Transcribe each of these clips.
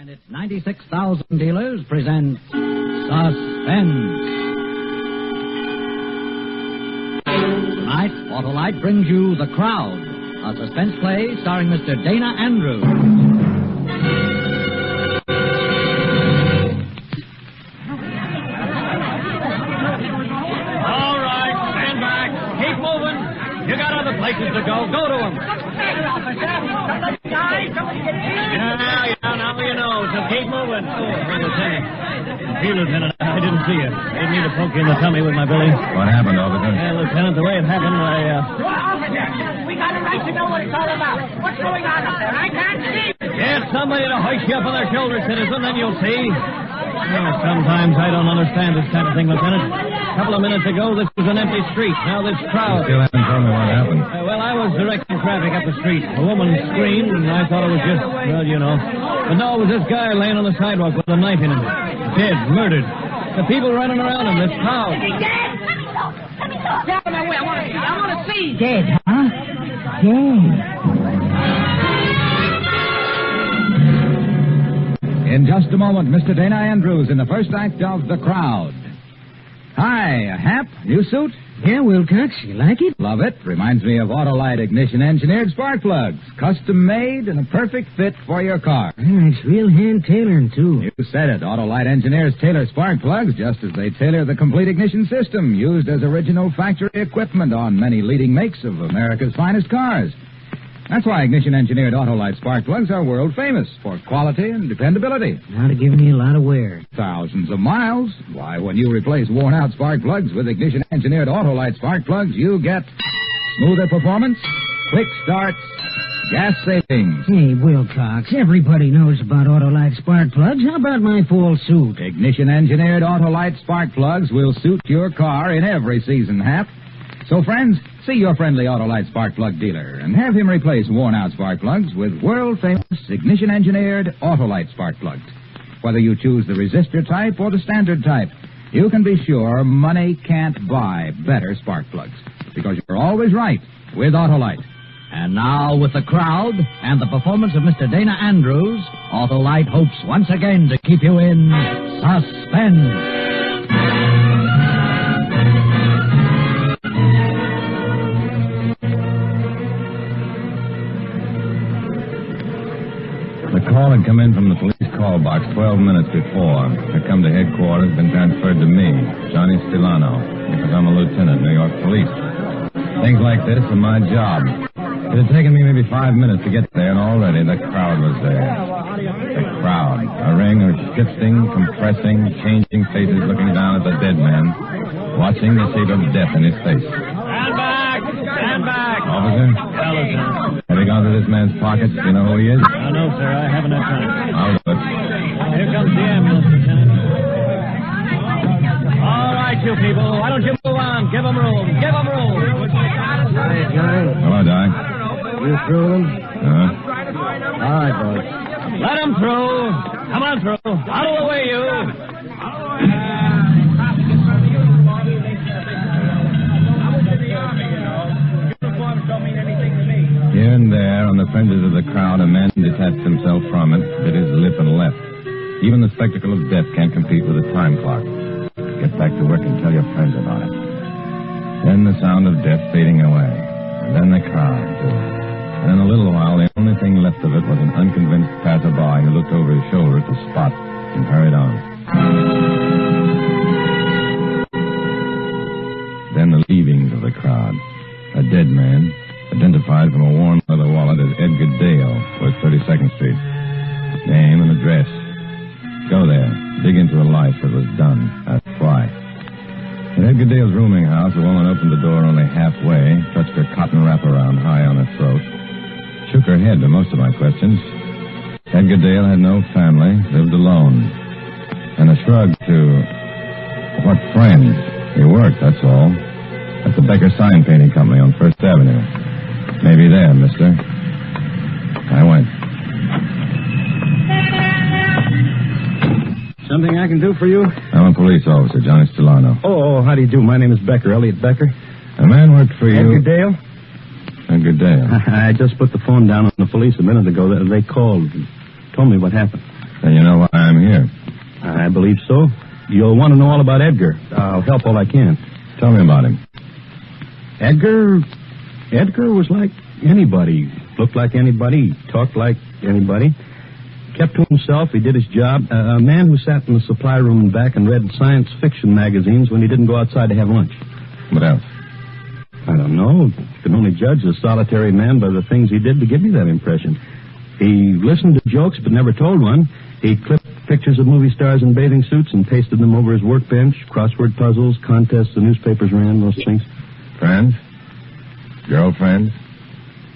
And its 96,000 dealers present Suspense. Tonight, Autolite brings you The Crowd, a suspense play starring Mr. Dana Andrews. All right, stand back. Keep moving. You got other places to go. Go to them. Now you know, so keep moving. Lieutenant. Lieutenant, I didn't see you. I didn't mean to poke you in the tummy with my billy. What happened, officer? Lieutenant, the way it happened, Officer, we got a right to know what it's all about. What's going on up there? I can't see. Get somebody to hoist you up on their shoulders, citizen, then you'll see. Sometimes I don't understand this kind of thing, Lieutenant. A couple of minutes ago, this was an empty street. Now this crowd... You still haven't told me what happened. Well, I was directing traffic up the street. A woman screamed, and I thought it was just, well, you know. But no, it was this guy laying on the sidewalk with a knife in him. Dead, murdered. The people running around him, this crowd. Is he dead? Let me talk. Get out of my way. I want to see. Dead, huh? Dead. In just a moment, Mr. Dana Andrews in the first act of The Crowd. Hi, Hap, new suit? Yeah, Wilcox, you like it? Love it. Reminds me of Autolite ignition-engineered spark plugs. Custom-made and a perfect fit for your car. It's real hand-tailoring, too. You said it. Autolite engineers tailor spark plugs just as they tailor the complete ignition system used as original factory equipment on many leading makes of America's finest cars. That's why ignition-engineered Autolite spark plugs are world famous for quality and dependability. Now to give me a lot of wear. Thousands of miles. Why, when you replace worn-out spark plugs with ignition-engineered Autolite spark plugs, you get smoother performance, quick starts, gas savings. Hey, Wilcox, everybody knows about Autolite spark plugs. How about my full suit? Ignition-engineered Autolite spark plugs will suit your car in every season, Hap. So, friends, see your friendly Autolite spark plug dealer and have him replace worn-out spark plugs with world-famous ignition-engineered Autolite spark plugs. Whether you choose the resistor type or the standard type, you can be sure money can't buy better spark plugs because you're always right with Autolite. And now, with The Crowd and the performance of Mr. Dana Andrews, Autolite hopes once again to keep you in suspense. The call had come in from the police call box 12 minutes before. Had come to headquarters, been transferred to me, Johnny Stilano, because I'm a lieutenant, New York Police. Things like this are my job. It had taken me maybe 5 minutes to get there, and already the crowd was there. The crowd. A ring of shifting, compressing, changing faces looking down at the dead man, watching the shape of death in his face. Stand back! Stand back! Officer? Yeah, Lieutenant. Have you gone to this man's pockets? Do you know who he is? No, sir, I haven't had time. I'll do it. Here comes the ambulance, Lieutenant. All right, you people, why don't you move on? Give them room. Give them room. Hi, Johnny. Hello, Doc. You through them? Uh-huh. All right, boys. Let them through. Come on through. Out of the way, you. Here and there, on the fringes of the crowd, a man detached himself from it, bit his lip and left. Even the spectacle of death can't compete with a time clock. Get back to work and tell your friends about it. Then the sound of death fading away. And then the crowd, too. And in a little while, the only thing left of it was an unconvinced passerby who looked over his shoulder at the spot and hurried on. Then the leavings of the crowd. A dead man, identified from a worn leather wallet as Edgar Dale, West 32nd Street. Name and address. Go there. Dig into a life that was done. That's why. At Edgar Dale's rooming house, a woman opened the door only halfway, touched her cotton wraparound high on her throat, shook her head to most of my questions. Edgar Dale had no family, lived alone. And a shrug to... what friends? He worked, that's all. At the Becker Sign Painting Company on First Avenue. Maybe there, mister. I went. Something I can do for you? I'm a police officer, Johnny Stilano. Oh, how do you do? My name is Becker, Elliot Becker. A man worked for you... Edgar Dale? Edgar Dale. I just put the phone down on the police a minute ago. They called and told me what happened. Then you know why I'm here. I believe so. You'll want to know all about Edgar. I'll help all I can. Tell me about him. Edgar was like anybody. Looked like anybody. Talked like anybody. Kept to himself. He did his job. A man who sat in the supply room and back and read science fiction magazines when he didn't go outside to have lunch. What else? I don't know. You can only judge a solitary man by the things he did to give you that impression. He listened to jokes but never told one. He clipped pictures of movie stars in bathing suits and pasted them over his workbench. Crossword puzzles, contests the newspapers ran, those things. Friends? Girlfriends?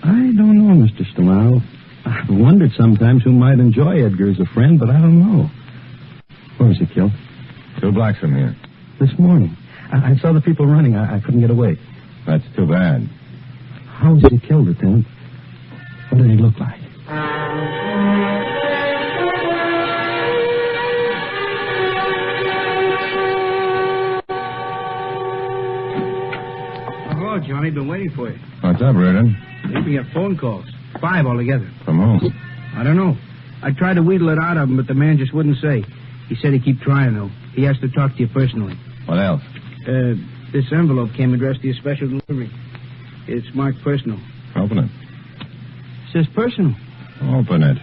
I don't know, Mr. Stamano. I've wondered sometimes who might enjoy Edgar as a friend, but I don't know. Where was he killed? 2 blocks from here. This morning. I saw the people running. I couldn't get away. That's too bad. How was he killed, Lieutenant? What did he look like? Oh, Johnny, been waiting for you. What's up, Reardon? We got phone calls. 5 altogether. From whom? I don't know. I tried to wheedle it out of him, but the man just wouldn't say. He said he'd keep trying, though. He has to talk to you personally. What else? This envelope came addressed to your special delivery. It's marked personal. Open it. It says personal. Open it.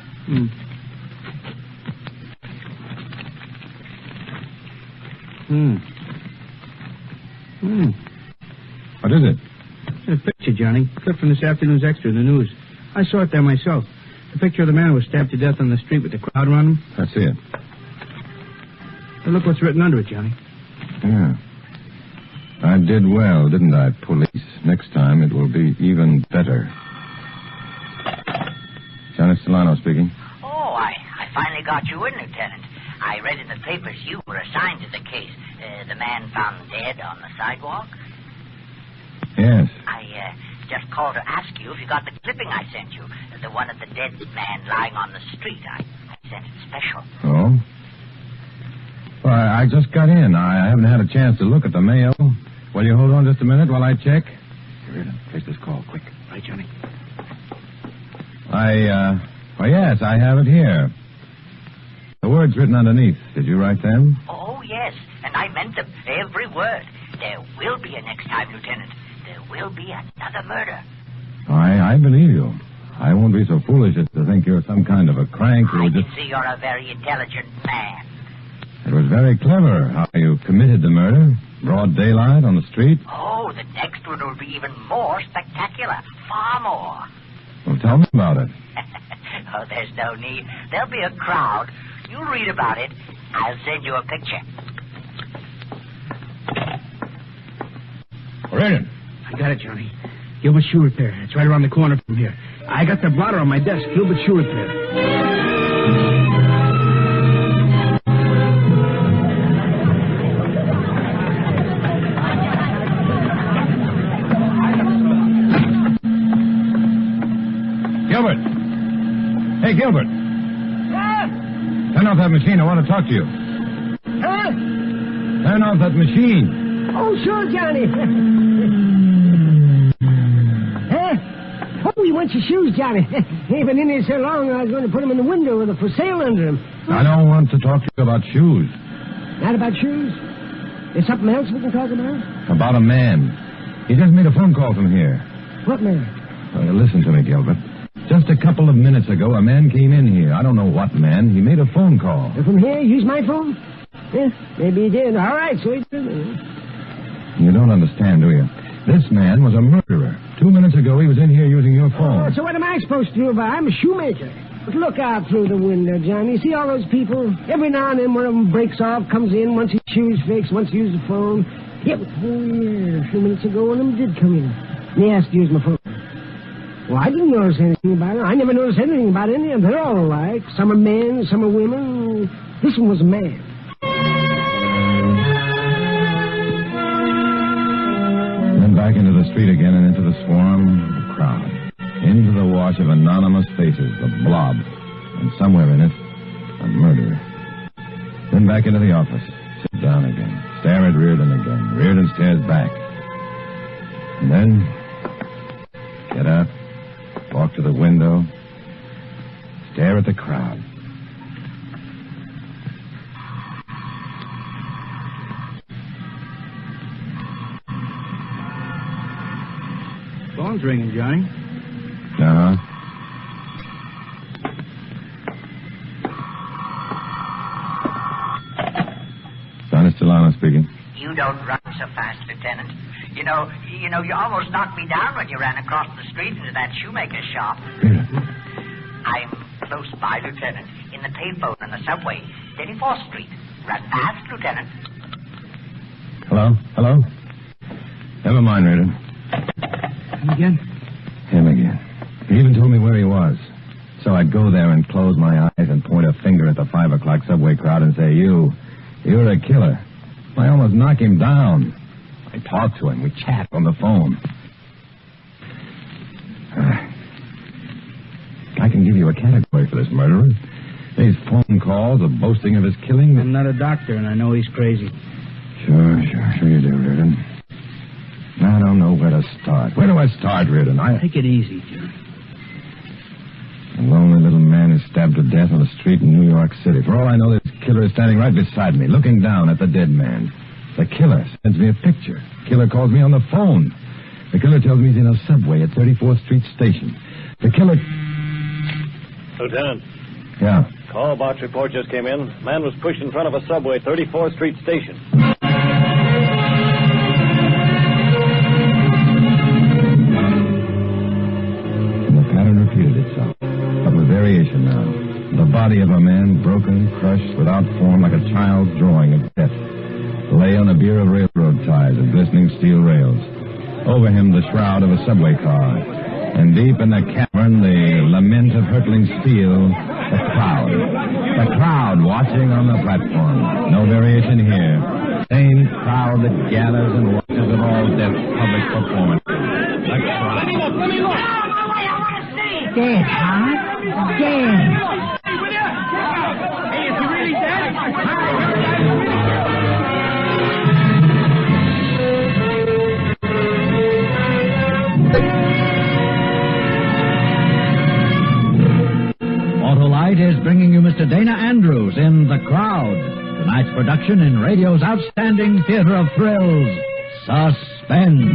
What is it? It's a picture, Johnny. Clip from this afternoon's extra in the news. I saw it there myself. The picture of the man who was stabbed to death on the street with the crowd around him. I see it. Hey, look what's written under it, Johnny. Yeah. I did well, didn't I, police? Next time it will be even better. Johnny Solano speaking. Oh, I finally got you in, Lieutenant. I read in the papers you were assigned to the case. The man found dead on the sidewalk. Yes. I just called to ask you if you got the clipping I sent you. The one of the dead man lying on the street. I sent it special. Oh? Well, I just got in. I haven't had a chance to look at the mail. Will you hold on just a minute while I check? Here, take this call, quick. Right, Johnny. Well, yes, I have it here. The words written underneath. Did you write them? Oh, yes, and I meant them, every word. There will be a next time, Lieutenant. There will be another murder. I believe you. I won't be so foolish as to think you're some kind of a crank who I just... can see you're a very intelligent man. It was very clever how you committed the murder. Broad daylight on the street. Oh, the next one will be even more spectacular. Far more. Well, tell me about it. Oh, there's no need. There'll be a crowd. You read about it. I'll send you a picture. Reardon. I got it, Johnny. Gilbert Shoe Repair. It's right around the corner from here. I got the blotter on my desk. Gilbert Shoe Repair. Gilbert. Hey, Gilbert. Turn off that machine. I want to talk to you. Huh? Turn off that machine. Oh, sure, Johnny. Huh? Oh, you want your shoes, Johnny. Ain't been in here so long, I was going to put them in the window with a for sale under them. I don't want to talk to you about shoes. Not about shoes? There's something else we can talk about? About a man. He just made a phone call from here. What man? Listen to me, Gilbert. Just a couple of minutes ago, a man came in here. I don't know what man. He made a phone call. From here? Use my phone? Yeah, maybe he did. All right, so he did. You don't understand, do you? This man was a murderer. 2 minutes ago, he was in here using your phone. Oh, so what am I supposed to do about it? I'm a shoemaker. But look out through the window, Johnny. You see all those people? Every now and then one of them breaks off, comes in, wants his shoes fixed, wants to use the phone. Yep. Oh, yeah. A few minutes ago, one of them did come in. And he asked to use my phone. Well, I didn't notice anything about it. I never noticed anything about any of them. They're all alike. Some are men, some are women. This one was a man. Then back into the street again and into the swarm of the crowd. Into the wash of anonymous faces, the blob. And somewhere in it, a murderer. Then back into the office. Sit down again. Stare at Reardon again. Reardon stares back. And then, get up. Walk to the window. Stare at the crowd. Phone's ringing, Johnny. Uh-huh. Johnny Stellano speaking. You don't run so fast, Lieutenant. You know, you almost knocked me down when you ran across the street into that shoemaker's shop. I'm close by, Lieutenant, in the payphone on the subway, 34th Street. Run fast, Lieutenant. Hello? Hello? Never mind, Rita. Him again? Him again. He even told me where he was. So I'd go there and close my eyes and point a finger at the 5 o'clock subway crowd and say, you're a killer. I almost knock him down. I talk to him. We chat on the phone. I can give you a category for this murderer. These phone calls, the boasting of his killing. I'm not a doctor, and I know he's crazy. Sure you do, Reardon. I don't know where to start. Where do I start, Reardon? Take it easy, John. A lonely little man is stabbed to death on a street in New York City. For all I know, this killer is standing right beside me, looking down at the dead man. The killer sends me a picture. The killer calls me on the phone. The killer tells me he's in a subway at 34th Street Station. The killer... Lieutenant. Yeah? Call box report just came in. Man was pushed in front of a subway, 34th Street Station. And the pattern repeated itself, but with variation now. The body of a man, broken, crushed, without form, like a child's drawing of death, lay on a bier of railroad ties and glistening steel rails. Over him, the shroud of a subway car. And deep in the cavern, the lament of hurtling steel, the crowd. The crowd watching on the platform. No variation here. Same crowd that gathers and watches at all death's public performance. The crowd. Let me look. I want to see. Dead, huh? Dead. Hey, is he really dead? Autolite is bringing you Mr. Dana Andrews in The Crowd, tonight's production in radio's outstanding theater of thrills, Suspense.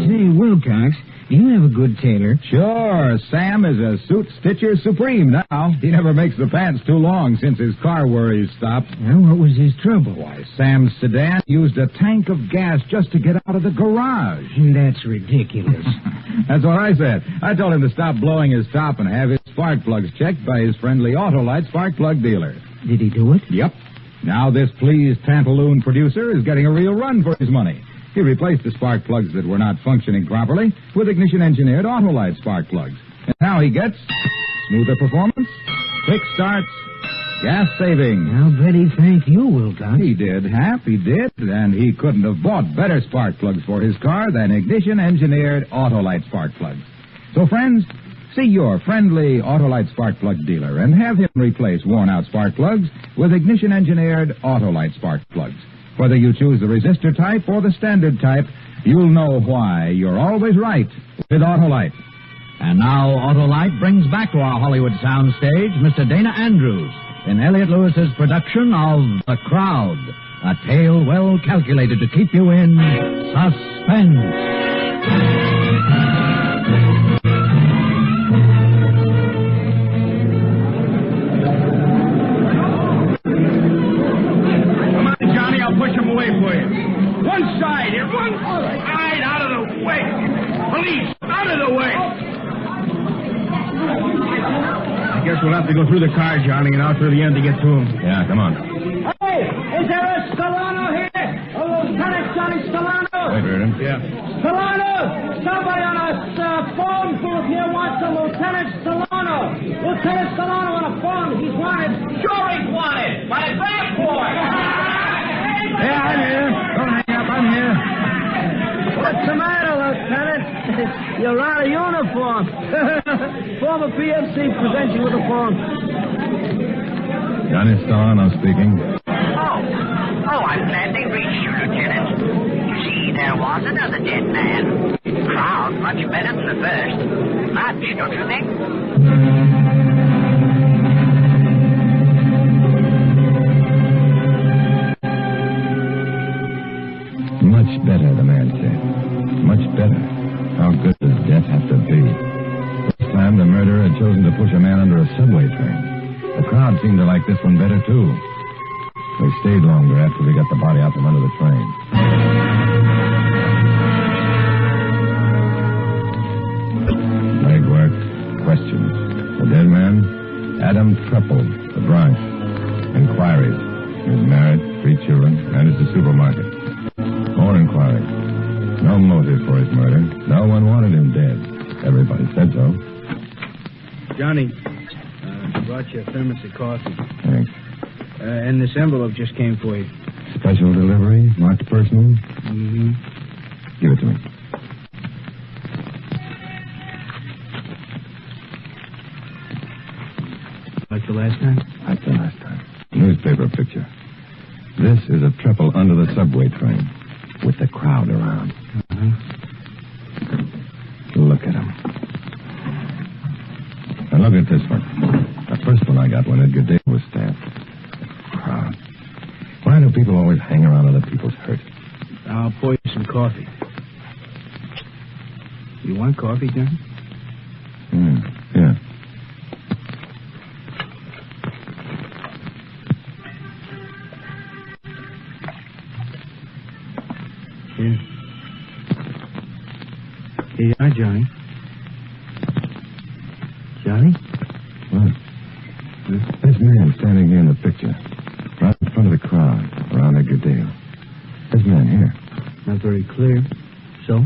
Say, Wilcox, you have a good tailor. Sure. Sam is a suit stitcher supreme now. He never makes the pants too long since his car worries stopped. Well, what was his trouble? Why, Sam's sedan used a tank of gas just to get out of the garage. That's ridiculous. That's what I said. I told him to stop blowing his top and have his spark plugs checked by his friendly Autolite spark plug dealer. Did he do it? Yep. Now this pleased pantaloon producer is getting a real run for his money. He replaced the spark plugs that were not functioning properly with ignition-engineered Autolite spark plugs. And now he gets smoother performance, quick starts, gas saving. I'll bet he thank you, Wilcox. He did, Hap, he did. And he couldn't have bought better spark plugs for his car than ignition-engineered Autolite spark plugs. So, friends, see your friendly Autolite spark plug dealer and have him replace worn-out spark plugs with ignition-engineered Autolite spark plugs. Whether you choose the resistor type or the standard type, you'll know why you're always right with Autolite. And now Autolite brings back to our Hollywood soundstage Mr. Dana Andrews in Elliot Lewis's production of The Crowd, a tale well calculated to keep you in suspense. Push him away for you. One side, out of the way. Police, out of the way. I guess we'll have to go through the car, Johnny, and out through the end to get to him. Yeah, come on. Hey, is there a Stellano here? A Lieutenant Johnny Stellano? Wait, Reardon. Yeah. Stellano! Somebody on a phone booth here wants a Lieutenant Stellano. Lieutenant Stellano on a phone. He's wanted. Sure he's wanted. By a grab boy. Hey, I'm here. Don't hang up. I'm here. What's the matter, Lieutenant? You're out of uniform. Former PMC presents you with a phone. Johnny Stellano speaking. Oh, I'm glad they reached you, Lieutenant. You see, there was another dead man. Crowd much better than the first. Much, don't you think? man said. Much better. How good does death have to be? This time, the murderer had chosen to push a man under a subway train. The crowd seemed to like this one better, too. They stayed longer after we got the body out from under the train. Legwork. Questions. The dead man? Adam Treppel, the Bronx. Inquiries. He was married, 3 children, managed a supermarket. More inquiries. No motive for his murder. No one wanted him dead. Everybody said so. Johnny, brought you a thermos of coffee. Thanks. And this envelope just came for you. Special delivery, marked personal? Mm-hmm. Give it to me. Like the last time? Like the last time. Newspaper picture. This is a triple under the subway train with the crowd around. Uh-huh. Look at him. And look at this one. The first one I got when Edgar Dale was stabbed. Crowd. Why do people always hang around other people's hurt? I'll pour you some coffee. You want coffee, John? Yeah. Here. Here you are, Johnny. Johnny? What? This man standing here in the picture, right in front of the crowd, around Edgar Dale. This man here. Not very clear. So?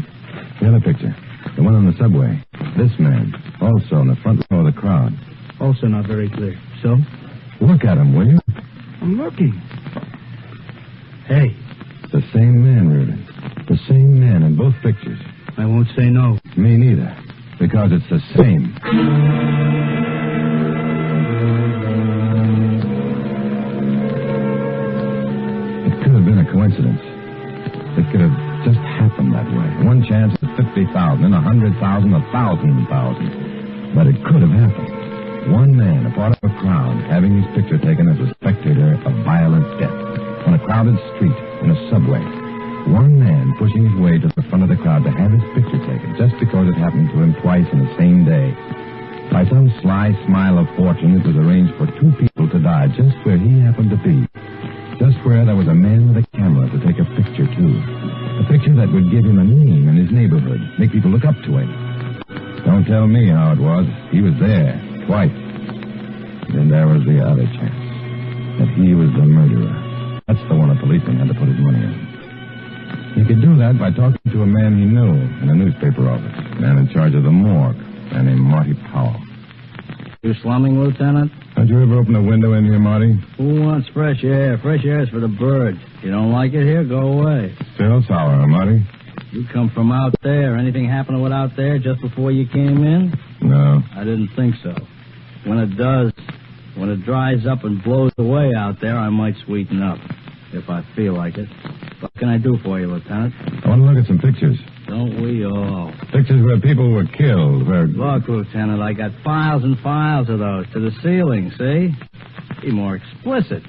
The other picture, the one on the subway. This man, also in the front row of the crowd. Also not very clear. So? Look at him, will you? I'm looking. Hey. It's the same man, Reardon. The same man in both pictures. I won't say no. Me neither. Because it's the same. It could have been a coincidence. It could have just happened that way. One chance of 50,000, in 100,000, 1,000,000. But it could have happened. One man, a part of a crowd, having his picture taken as a spectator of violent death on a crowded street in a subway. One man pushing his way to the front of the crowd to have his picture taken just because it happened to him twice in the same day. By some sly smile of fortune, it was arranged for 2 people to die just where he happened to be. Just where there was a man with a camera to take a picture, too. A picture that would give him a name in his neighborhood, make people look up to him. Don't tell me how it was. He was there, twice. Then there was the other chance, that he was the murderer. That's the one a policeman had to put his money in. He could do that by talking to a man he knew in a newspaper office, a man in charge of the morgue, a man named Marty Powell. You slumming, Lieutenant? Don't you ever open a window in here, Marty? Who wants fresh air? Fresh air is for the birds. You don't like it here? Go away. Still sour, huh, Marty? You come from out there. Anything happen to it out there just before you came in? No. I didn't think so. When it does, when it dries up and blows away out there, I might sweeten up, if I feel like it. What can I do for you, Lieutenant? I want to look at some pictures. Don't we all? Pictures where people were killed, where... Look, Lieutenant, I got files and files of those to the ceiling, see? Be more explicit.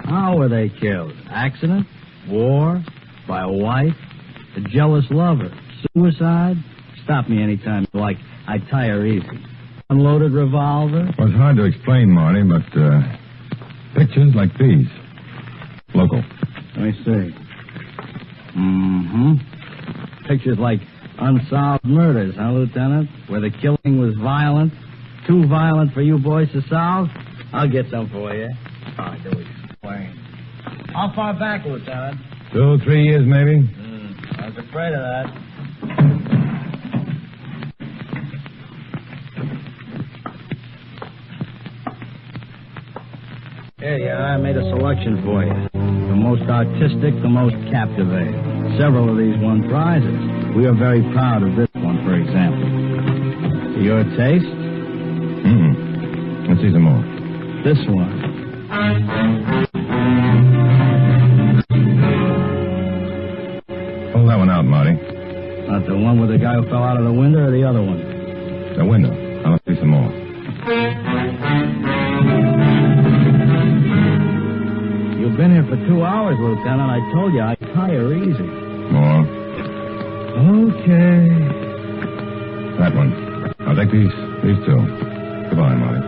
How were they killed? Accident? War? By a wife? A jealous lover? Suicide? Stop me anytime you like. I tire easy. Unloaded revolver? Well, it's hard to explain, Marty, but pictures like these. Local. Let me see. Pictures like unsolved murders, huh, Lieutenant? Where the killing was violent. Too violent for you boys to solve? I'll get some for you. I do explain. How far back, Lieutenant? 2, 3 years, maybe. I was afraid of that. Here you are. I made a selection for you. The most artistic, the most captivating. Several of these won prizes. We are very proud of this one, for example. To your taste? Let's see some more. This one. Pull that one out, Marty. Not the one with the guy who fell out of the window or the other one? The window. I'll see some more. You've been here for 2 hours, Lieutenant. I told you I tire easy. More. Okay. That one. I'll take these two. Goodbye, Molly.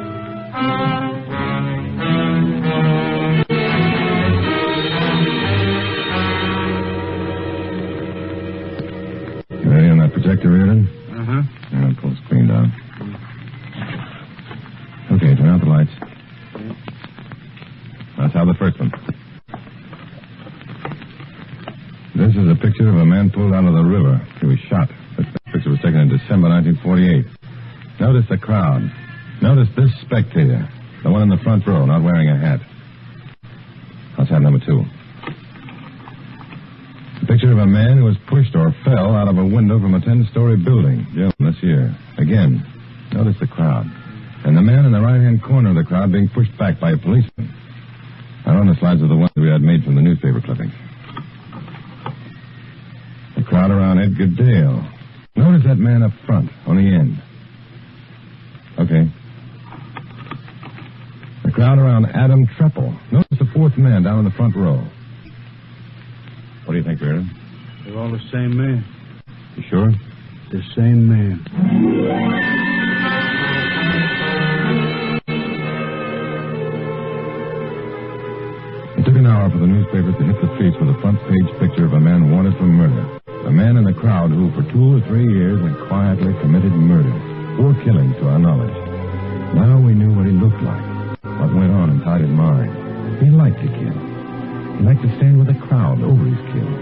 You ready on that projector, Reardon? Uh-huh. Yeah, pull the screen down. Okay, turn out the lights. Let's have the first one. This is a picture of a man pulled out of the river. He was shot. This picture was taken in December 1948. Notice the crowd. Notice this spectator. The one in the front row, not wearing a hat. Let's have number 2. A picture of a man who was pushed or fell out of a window from a 10-story building. June this year. Again, notice the crowd. And the man in the right-hand corner of the crowd being pushed back by a policeman. Now on the slides are the ones we had made from the newspaper clippings. The crowd around Edgar Dale. Notice that man up front, on the end. Okay. The crowd around Adam Treppel. Notice the 4th man down in the front row. What do you think, Reardon? They're all the same man. You sure? The same man. It took an hour for the newspapers to hit the streets with a front-page picture of a man wanted for murder. A man in the crowd who, for 2 or 3 years, had quietly committed murder. 4 killings, to our knowledge. Now we knew what he looked like, what went on inside his mind. He liked to kill. He liked to stand with the crowd over his kill.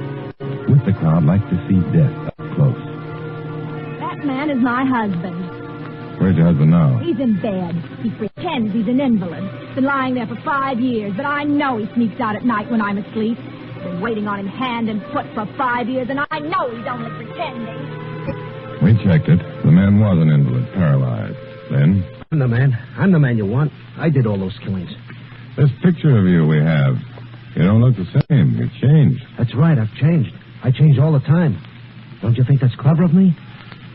With the crowd, liked to see death up close. That man is my husband. Where's your husband now? He's in bed. He pretends he's an invalid. Been lying there for 5 years, but I know he sneaks out at night when I'm asleep. Been waiting on him hand and foot for 5 years, and I know he's only pretending. We checked it. The man was an invalid, paralyzed. Then? I'm the man. I'm the man you want. I did all those killings. This picture of you we have. You don't look the same. You've changed. That's right. I've changed. I change all the time. Don't you think that's clever of me?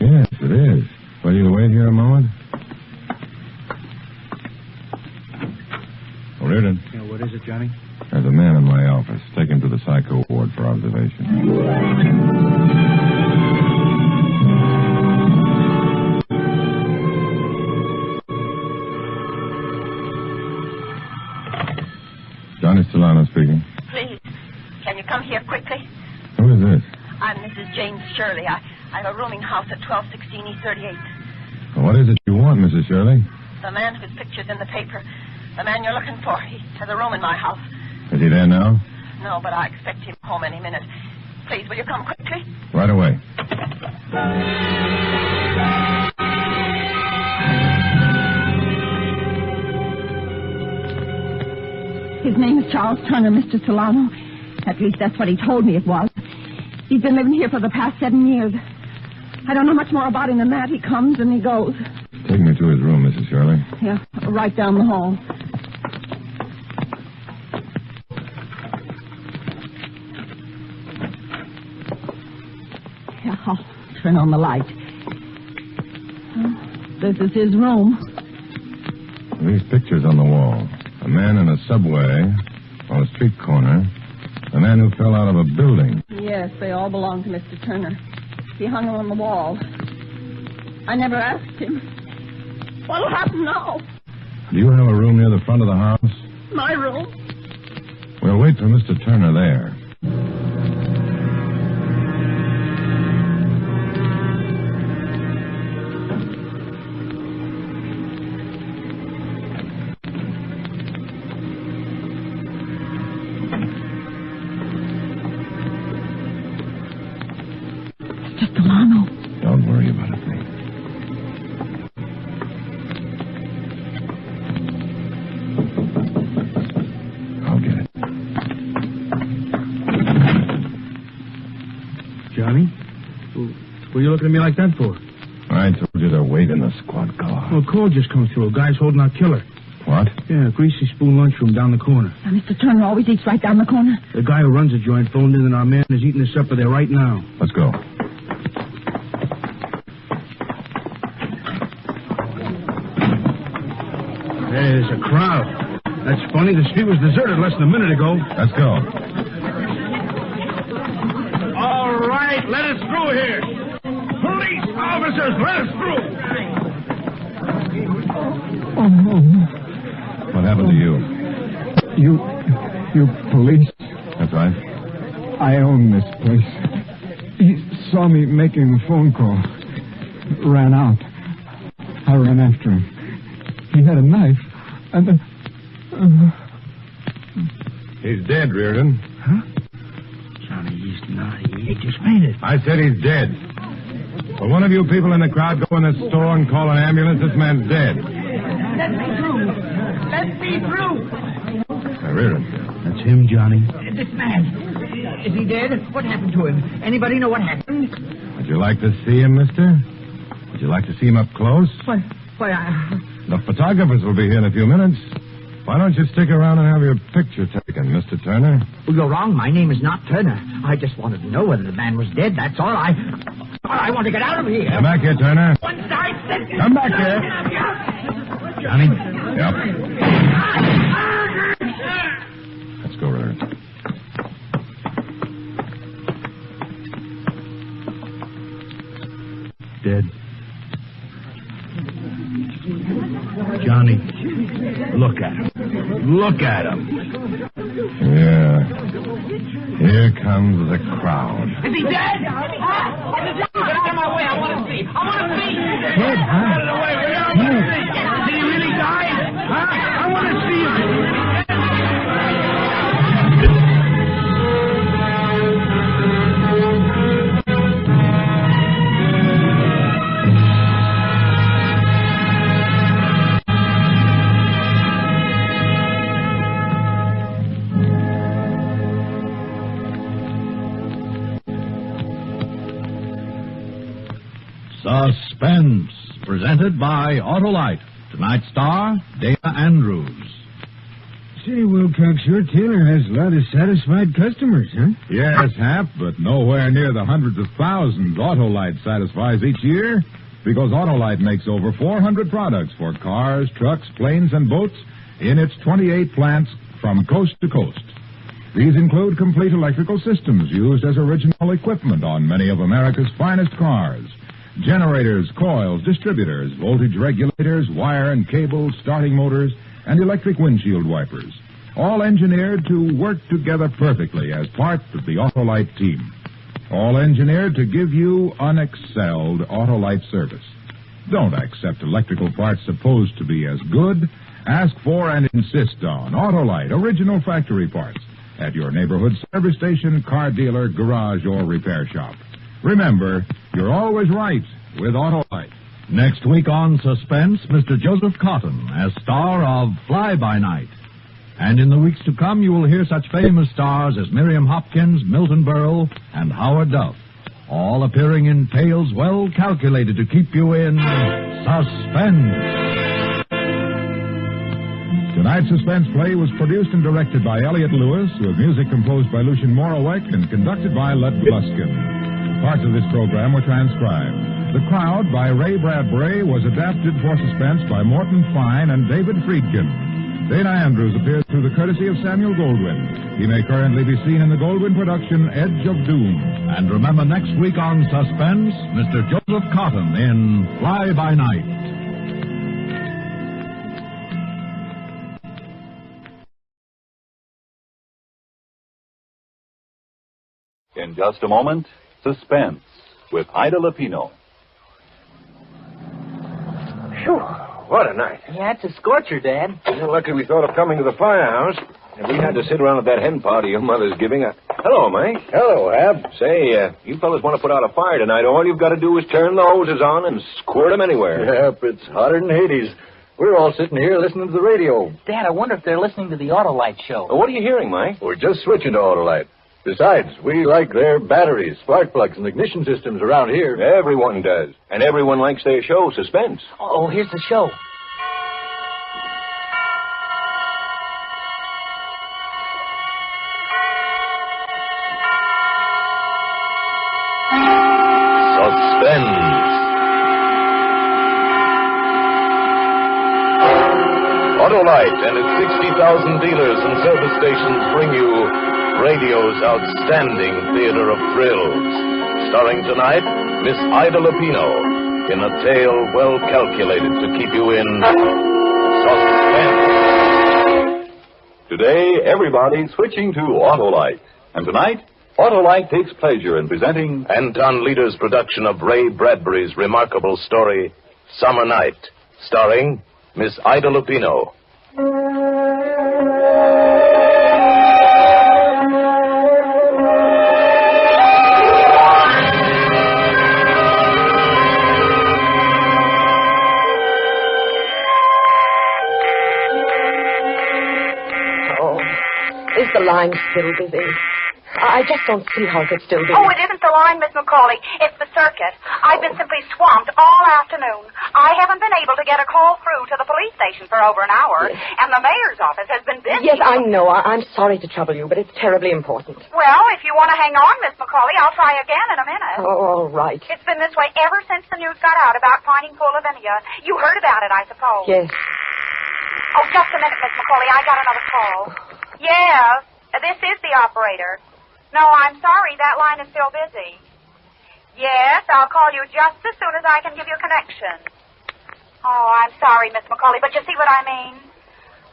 Yes, it is. Will you wait here a moment? Oh, Reardon. Yeah, what is it, Johnny? There's a man in my office. Take him to the psycho ward for observation. Johnny Solano speaking. Please, can you come here quickly? Who is this? I'm Mrs. James Shirley. I have a rooming house at 1216 East 38th. Well, what is it you want, Mrs. Shirley? The man whose picture's in the paper. The man you're looking for. He has a room in my house. Is he there now? No, but I expect him home any minute. Please, will you come quickly? Right away. His name is Charles Turner, Mr. Solano. At least that's what he told me it was. He's been living here for the past 7 years. I don't know much more about him than that. He comes and he goes. Take me to his room, Mrs. Shirley. Yeah, right down the hall. Yeah, I'll turn on the light. This is his room. These pictures on the wall. A man in a subway on a street corner. A man who fell out of a building. Yes, they all belong to Mr. Turner. He hung them on the wall. I never asked him. What'll happen now? Do you have a room near the front of the house? My room? We'll wait for Mr. Turner there. Mr. Solano. Don't worry about it, Lee. I'll get it. Johnny? What are you looking at me like that for? I told you to wait in the squad car. Well, a call just come through. A guy's holding our killer. What? Yeah, Greasy Spoon lunchroom down the corner. Now, Mr. Turner always eats right down the corner. The guy who runs the joint phoned in, and our man is eating his supper there right now. Let's go. There's a crowd. That's funny. The street was deserted less than a minute ago. Let's go. All right, Let us through here. Police officers, let us through. What happened to you? You police? That's right. I own this place. He saw me making a phone call. Ran out. I ran after him. He had a knife. And He's dead, Reardon. Huh? Johnny, he's not. He just fainted. I said he's dead. Will one of you people in the crowd go in the store and call an ambulance? This man's dead. Let me through. Let me through. Reardon. That's him, Johnny. This man. Is he dead? What happened to him? Anybody know what happened? Would you like to see him, mister? Would you like to see him up close? Why, The photographers will be here in a few minutes. Why don't you stick around and have your picture taken, Mr. Turner? Well, you're wrong. My name is not Turner. I just wanted to know whether the man was dead. That's all. I want to get out of here. Come back here, Turner. Once I said... Come back here. Johnny? Yep. Let's go, Reardon. Dead. Johnny, look at him. Look at him. Yeah. Here comes the crowd. Is he dead? Get out of my way. I want to see. Dead, huh? Out of the way. We don't want to see. Did he really die? Huh? I want to see him. Suspense, presented by Autolite. Tonight's star, Dana Andrews. Say, Wilcox, your tailor has a lot of satisfied customers, huh? Yes, Hap, but nowhere near the hundreds of thousands Autolite satisfies each year, because Autolite makes over 400 products for cars, trucks, planes, and boats in its 28 plants from coast to coast. These include complete electrical systems used as original equipment on many of America's finest cars. Generators, coils, distributors, voltage regulators, wire and cable, starting motors, and electric windshield wipers. All engineered to work together perfectly as part of the Autolite team. All engineered to give you unexcelled Autolite service. Don't accept electrical parts supposed to be as good. Ask for and insist on Autolite original factory parts at your neighborhood service station, car dealer, garage, or repair shop. Remember, you're always right with Autolite. Next week on Suspense, Mr. Joseph Cotton as star of Fly By Night. And in the weeks to come, you will hear such famous stars as Miriam Hopkins, Milton Berle, and Howard Duff, all appearing in tales well calculated to keep you in suspense. Tonight's suspense play was produced and directed by Elliott Lewis, with music composed by Lucien Moraweck and conducted by Lud Gluskin. Parts of this program were transcribed. The Crowd by Ray Bradbury was adapted for suspense by Morton Fine and David Friedkin. Dana Andrews appears through the courtesy of Samuel Goldwyn. He may currently be seen in the Goldwyn production Edge of Doom. And remember, next week on Suspense, Mr. Joseph Cotton in Fly By Night. In just a moment, Suspense with Ida Lupino. Phew, what a night. Yeah, it's a scorcher, Dad. You're lucky we thought of coming to the firehouse. And we had to sit around at that hen party your mother's giving. Hello, Mike. Hello, Ab. Say, you fellas want to put out a fire tonight. All you've got to do is turn the hoses on and squirt them anywhere. Yep, it's hotter than Hades. We're all sitting here listening to the radio. Dad, I wonder if they're listening to the Autolite show. What are you hearing, Mike? We're just switching to Autolite. Besides, we like their batteries, spark plugs, and ignition systems around here. Everyone does. And everyone likes their show, Suspense. Oh, here's the show. Suspense. Autolite and its 60,000 dealers and service stations bring you radio's outstanding theater of thrills, Starring tonight, Miss Ida Lupino in a tale well calculated to keep you in suspense. Today, everybody's switching to Autolite. And tonight, Autolite takes pleasure in presenting Anton Leader's production of Ray Bradbury's remarkable story, Summer Night, starring Miss Ida Lupino. Is the line still busy? I just don't see how it could still be. Oh, it isn't the line, Miss McCauley. It's the circuit. I've been simply swamped all afternoon. I haven't been able to get a call through to the police station for over an hour, and the mayor's office has been busy. Yes, I know. I'm sorry to trouble you, but it's terribly important. Well, if you want to hang on, Miss McCauley, I'll try again in a minute. Oh, all right. It's been this way ever since the news got out about finding poor Lavinia. You heard about it, I suppose. Yes. Oh, just a minute, Miss McCauley. I got another call. Yes, this is the operator. No, I'm sorry. That line is still busy. Yes, I'll call you just as soon as I can give you a connection. Oh, I'm sorry, Miss McCauley, but you see what I mean?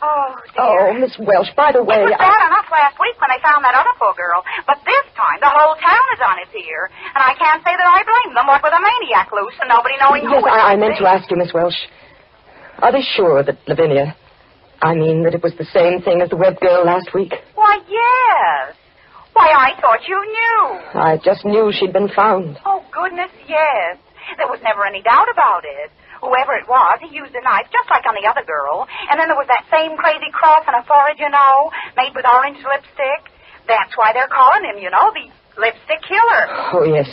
Oh, dear. Oh, Miss Welsh, by the way... It was bad enough last week when they found that other poor girl, but this time the whole town is on its ear, and I can't say that I blame them, what with a maniac loose and nobody knowing who it I meant to ask you, Miss Welsh. Are they sure that Lavinia... that it was the same thing as the web girl last week? Why, yes. Why, I thought you knew. I just knew she'd been found. Oh, goodness, yes. There was never any doubt about it. Whoever it was, he used a knife just like on the other girl. And then there was that same crazy cross on her forehead, made with orange lipstick. That's why they're calling him, the lipstick killer. Oh, yes.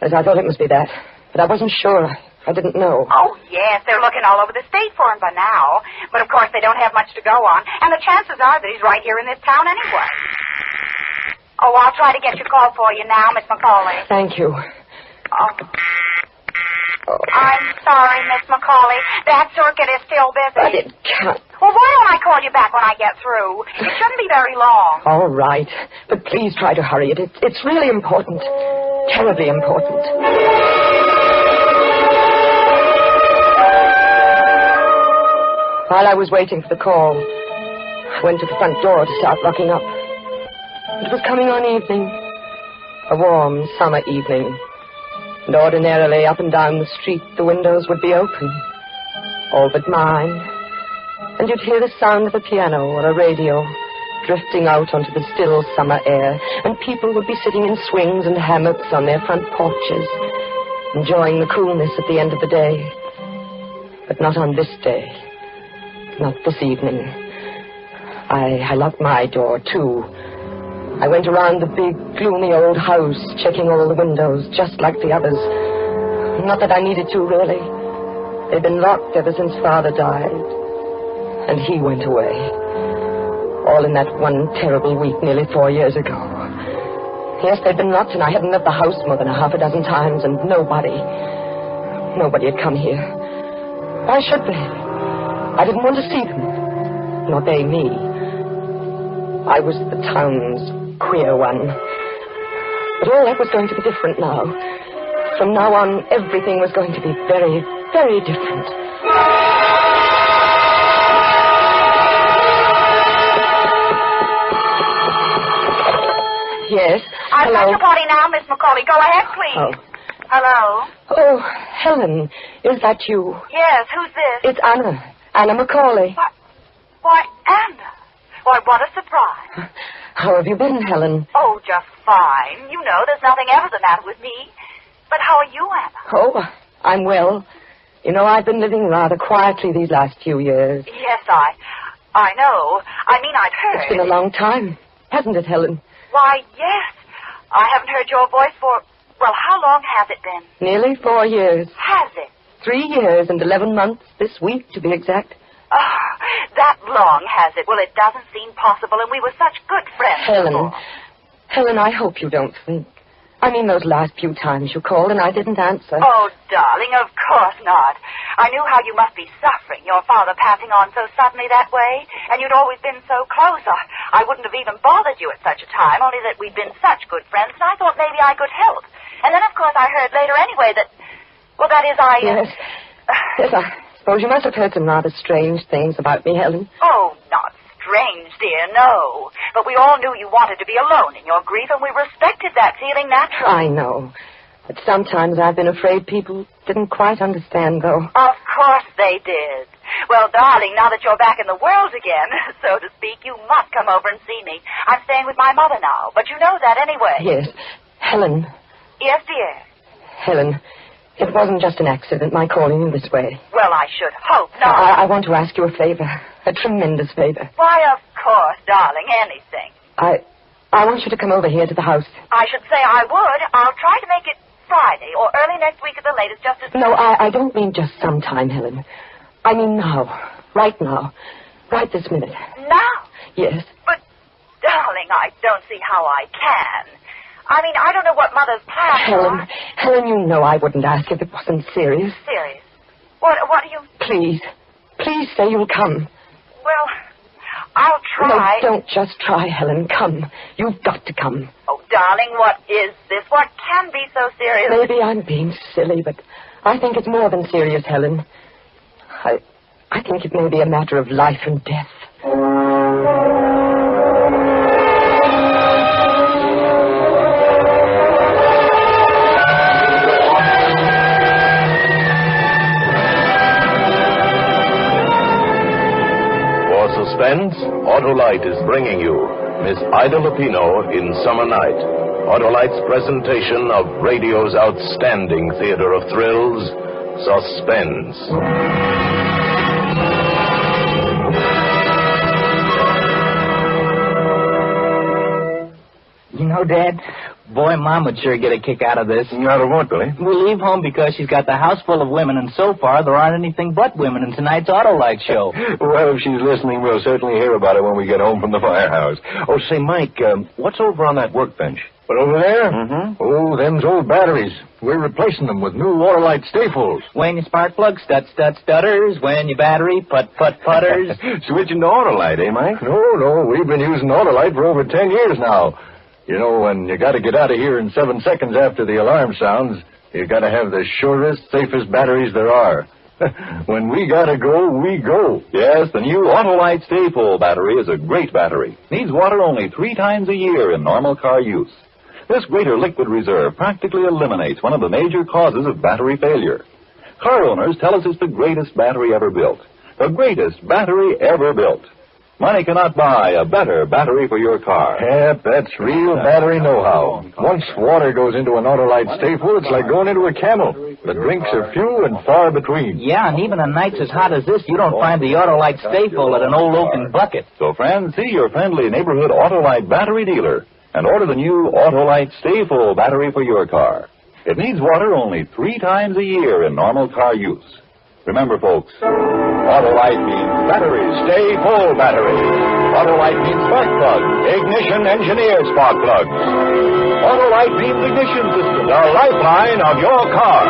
As I thought it must be that. But I wasn't sure. I didn't know. Oh, yes, they're looking all over the state for him by now. But, of course, they don't have much to go on. And the chances are that he's right here in this town anyway. Oh, I'll try to get your call for you now, Miss McCauley. Thank you. Oh. I'm sorry, Miss McCauley. That circuit is still busy. But it can't. Well, why don't I call you back when I get through? It shouldn't be very long. All right. But please try to hurry it. It's really important. Terribly important. While I was waiting for the call, I went to the front door to start locking up. It was coming on evening, a warm summer evening, and ordinarily up and down the street the windows would be open, all but mine, and you'd hear the sound of a piano or a radio drifting out onto the still summer air, and people would be sitting in swings and hammocks on their front porches, enjoying the coolness at the end of the day. But not on this day. Not this evening. I locked my door, too. I went around the big, gloomy old house, checking all the windows, just like the others. Not that I needed to, really. They'd been locked ever since Father died. And he went away. All in that one terrible week nearly 4 years ago. Yes, they'd been locked, and I hadn't left the house more than half a dozen times, and nobody had come here. Why should they? I didn't want to see them. Nor they me. I was the town's queer one. But all that was going to be different now. From now on, everything was going to be very, very different. Yes? I've got Hello? your party now, Miss McCauley. Go ahead, please. Oh. Hello? Oh, Helen, is that you? Yes, who's this? It's Anna. Anna McCauley. Why, Anna. Why, what a surprise. How have you been, Helen? Oh, just fine. There's nothing ever the matter with me. But how are you, Anna? Oh, I'm well. I've been living rather quietly these last few years. Yes, I know. I'd heard. It's been a long time, hasn't it, Helen? Why, yes. I haven't heard your voice for, how long has it been? Nearly 4 years. Has it? 3 years and 11 months this week, to be exact. Oh, that long has it? Well, it doesn't seem possible, and we were such good friends before. Helen, I hope you don't think. Those last few times you called and I didn't answer. Oh, darling, of course not. I knew how you must be suffering, your father passing on so suddenly that way, and you'd always been so close. I wouldn't have even bothered you at such a time, only that we'd been such good friends, and I thought maybe I could help. And then, of course, I heard later anyway that... Well, that is, I... Yes. Yes, I suppose you must have heard some rather strange things about me, Helen. Oh, not strange, dear, no. But we all knew you wanted to be alone in your grief, and we respected that feeling naturally. I know. But sometimes I've been afraid people didn't quite understand, though. Of course they did. Well, darling, now that you're back in the world again, so to speak, you must come over and see me. I'm staying with my mother now, but you know that anyway. Yes. Helen. Yes, dear. Helen, it wasn't just an accident, my calling you this way. Well, I should hope not. I want to ask you a favor. A tremendous favor. Why, of course, darling, anything. I want you to come over here to the house. I should say I would. I'll try to make it Friday or early next week at the latest, just as... No, I don't mean just sometime, Helen. I mean now. Right now. Right this minute. Now? Yes. But, darling, I don't see how I can. I mean, I don't know what Mother's plans are. Helen, you know I wouldn't ask if it wasn't serious. Serious? What do you... Please say you'll come. Well, I'll try. No, don't just try, Helen. Come. You've got to come. Oh, darling, what is this? What can be so serious? Maybe I'm being silly, but I think it's more than serious, Helen. I think it may be a matter of life and death. For suspense, Autolite is bringing you Miss Ida Lupino in Summer Night. Autolite's presentation of radio's outstanding theater of thrills, Suspense. You know, Dad, boy, Mom would sure get a kick out of this. Out of what, Billy? We leave home because she's got the house full of women, and so far there aren't anything but women in tonight's Autolite show. Well, if she's listening, we'll certainly hear about it when we get home from the firehouse. Oh, say, Mike, what's over on that workbench? But over there? Mm-hmm. Oh, them's old batteries. We're replacing them with new Autolite staples. When your spark plug stutters. When your battery putters. Switching to Autolite, eh, Mike? No, we've been using Autolite for over 10 years now. You know, when you got to get out of here in 7 seconds after the alarm sounds, you got to have the surest, safest batteries there are. When we got to go, we go. Yes, the new Autolite Stay Full battery is a great battery. Needs water only 3 times a year in normal car use. This greater liquid reserve practically eliminates one of the major causes of battery failure. Car owners tell us it's the greatest battery ever built. The greatest battery ever built. Money cannot buy a better battery for your car. Yep, that's real battery know-how. Once water goes into an Autolite Stay Full, it's like going into a camel. The drinks are few and far between. Yeah, and even on nights as hot as this, you don't find the Autolite Stay Full at an old oaken bucket. So, friends, see your friendly neighborhood Autolite battery dealer and order the new Autolite Stay Full battery for your car. It needs water only 3 times a year in normal car use. Remember, folks, Autolite means battery, stay full battery. Autolite means spark plug, ignition engineered spark plugs. Autolite means ignition system, the lifeline of your car.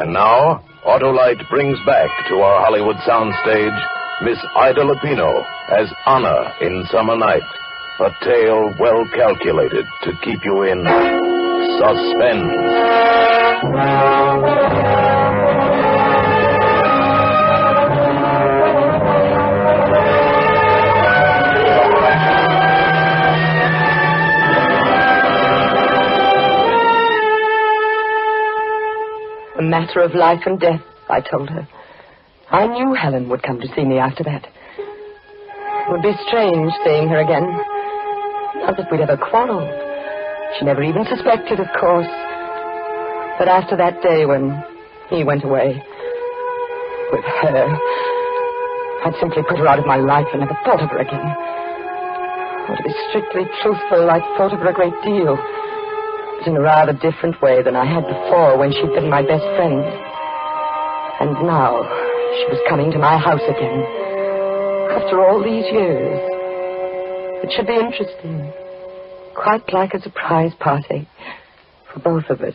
And now, Autolite brings back to our Hollywood soundstage Miss Ida Lupino as Anna in Summer Night. A tale well calculated to keep you in suspense. A matter of life and death, I told her. I knew Helen would come to see me after that. It would be strange seeing her again. Not that we'd ever quarreled. She never even suspected, of course. But after that day when he went away with her, I'd simply put her out of my life and never thought of her again. Or to be strictly truthful, I'd thought of her a great deal. But in a rather different way than I had before when she'd been my best friend. And now she was coming to my house again. After all these years. It should be interesting. Quite like a surprise party for both of us.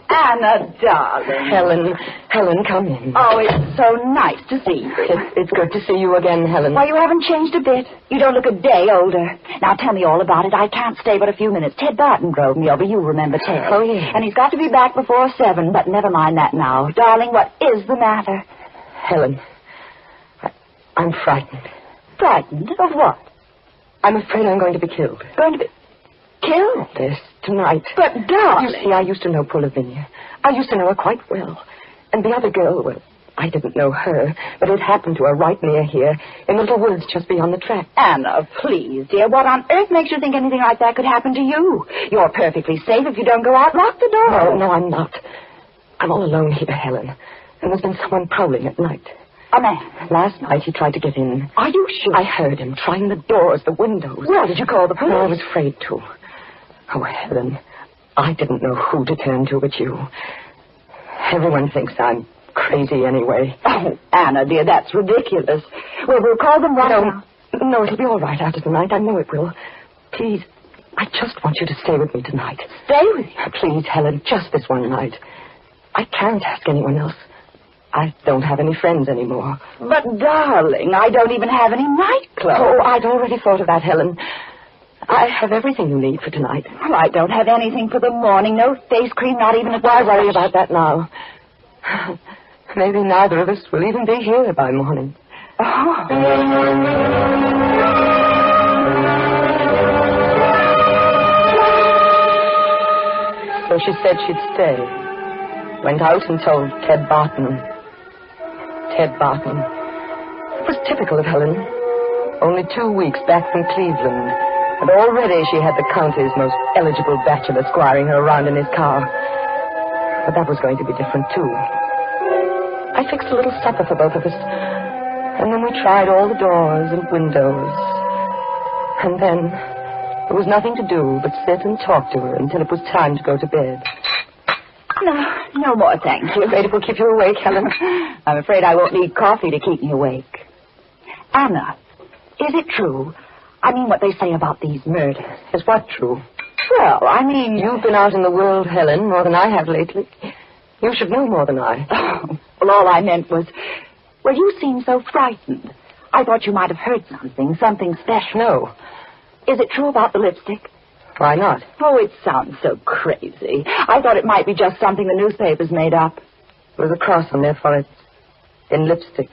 Al, Anna, darling. Helen, come in. Oh, it's so nice to see you. It's good to see you again, Helen. Why, you haven't changed a bit. You don't look a day older. Now, tell me all about it. I can't stay but a few minutes. Ted Barton drove me over. You remember Ted. Oh, yes. And he's got to be back before 7, but never mind that now. Darling, what is the matter? Helen, I'm frightened. Frightened? Of what? I'm afraid I'm going to be killed. Going to be killed? Yes, tonight. But, darling... You see, I used to know poor Lavinia. I used to know her quite well. And the other girl, well, I didn't know her, but it happened to her right near here, in the little woods just beyond the track. Anna, please, dear, what on earth makes you think anything like that could happen to you? You're perfectly safe if you don't go out. Lock the door. No, I'm not. I'm all alone here, Helen. And there's been someone prowling at night. A man? Last night he tried to get in. Are you sure? I heard him trying the doors, the windows. Well, did you call the police? No, I was afraid to. Oh, Helen, I didn't know who to turn to but you. Everyone thinks I'm crazy anyway. Oh, Anna, dear, that's ridiculous. Well, we'll call them right now. No, it'll be all right after tonight. I know it will. Please, I just want you to stay with me tonight. Stay with you? Please, Helen, just this one night. I can't ask anyone else. I don't have any friends anymore. But, darling, I don't even have any nightclothes. Oh, I'd already thought of that, Helen. I have everything you need for tonight. Well, I don't have anything for the morning. No face cream, not even a... Why worry about that now? Maybe neither of us will even be here by morning. Oh. So she said she'd stay. Went out and told Ted Barton. Ted Barton. It was typical of Helen. Only 2 weeks back from Cleveland, and already she had the county's most eligible bachelor squiring her around in his car. But that was going to be different, too. I fixed a little supper for both of us, and then we tried all the doors and windows. And then there was nothing to do but sit and talk to her until it was time to go to bed. No more, thank you. Afraid it will keep you awake, Helen? I'm afraid I won't need coffee to keep me awake. Anna, is it true? I mean what they say about these murders. Is what true? Well, I mean... You've been out in the world, Helen, more than I have lately. You should know more than I. Oh, well, all I meant was... Well, you seem so frightened. I thought you might have heard something special. No. Is it true about the lipstick? Why not? Oh, it sounds so crazy. I thought it might be just something the newspapers made up. With a cross on their foreheads. In lipstick.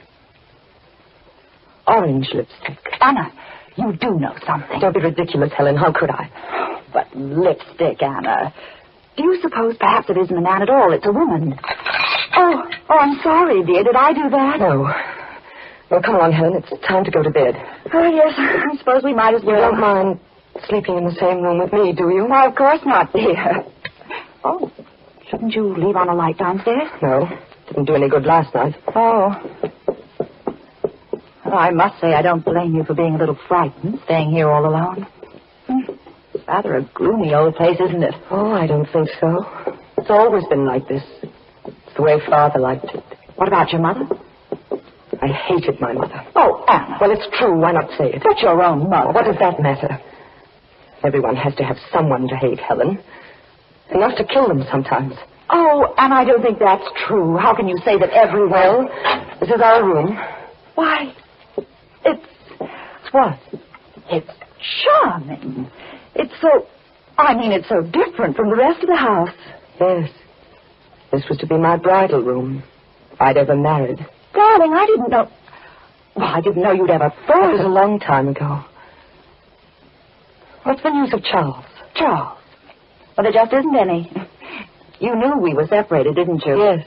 Orange lipstick. Anna, you do know something. Don't be ridiculous, Helen. How could I? But lipstick, Anna. Do you suppose perhaps it isn't a man at all? It's a woman. Oh, I'm sorry, dear. Did I do that? No. Well, come along, Helen. It's time to go to bed. Oh, yes. I suppose we might as well. You don't mind sleeping in the same room with me, do you? Why, of course not, dear. Oh, shouldn't you leave on a light downstairs? No. Didn't do any good last night. Oh. Well, I must say I don't blame you for being a little frightened, staying here all alone. Rather a gloomy old place, isn't it? Oh, I don't think so. It's always been like this. It's the way Father liked it. What about your mother? I hated my mother. Oh, Anna. Well, it's true. Why not say it? But your own mother. What does that matter? Everyone has to have someone to hate, Helen. Enough to kill them sometimes. Oh, and I don't think that's true. How can you say that everyone... Well, this is our room. Why, it's what? It's charming. It's so different from the rest of the house. Yes. This was to be my bridal room, if I'd ever married. Darling, I didn't know... Well, I didn't know you'd ever thought... It was a long time ago. What's the news of Charles? Charles? Well, there just isn't any. You knew we were separated, didn't you? Yes.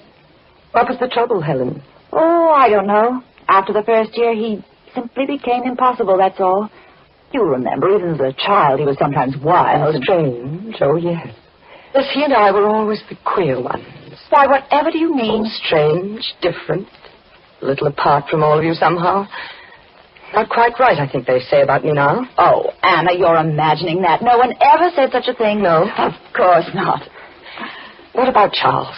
What was the trouble, Helen? Oh, I don't know. After the first year, he simply became impossible, that's all. You remember, even as a child, he was sometimes wild. Strange. Oh, yes. Yes, he and I were always the queer ones. Why, whatever do you mean? Oh, strange, different, a little apart from all of you somehow. Not quite right, I think they say about me now. Oh, Anna, you're imagining that. No one ever said such a thing. No? Of course not. What about Charles?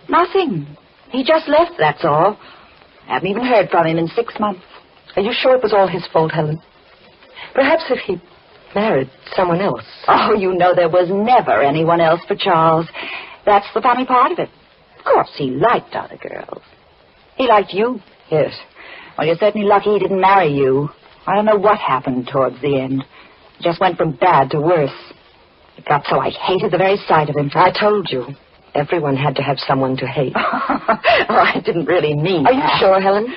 Nothing. He just left, that's all. Haven't even heard from him in 6 months. Are you sure it was all his fault, Helen? Perhaps if he married someone else. Oh, you know there was never anyone else for Charles. That's the funny part of it. Of course, he liked other girls. He liked you. Yes. Well, you're certainly lucky he didn't marry you. I don't know what happened towards the end. It just went from bad to worse. It got so I hated the very sight of him. I told you. Everyone had to have someone to hate. I didn't really mean Are you that. sure, Helen?